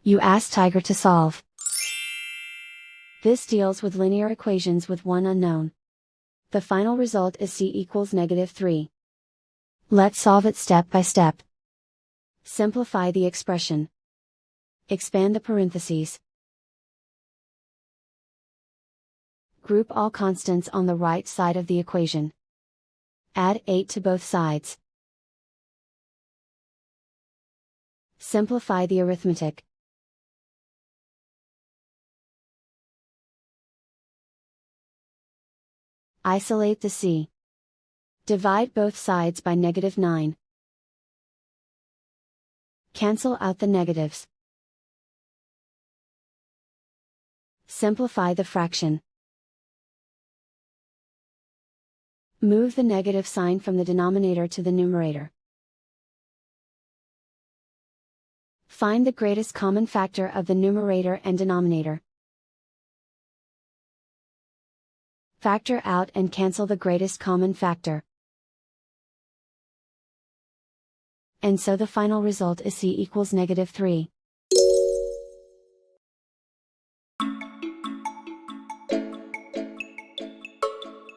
You ask Tiger to solve. This deals with linear equations with one unknown. The final result is c equals -3. Let's solve it step by step. Simplify the expression. Expand the parentheses. Group all constants on the right side of the equation. Add 8 to both sides. Simplify the arithmetic. Isolate the c. Divide both sides by -9. Cancel out the negatives. Simplify the fraction. Move the negative sign from the denominator to the numerator. Find the greatest common factor of the numerator and denominator. Factor out and cancel the greatest common factor. And so the final result is c equals -3.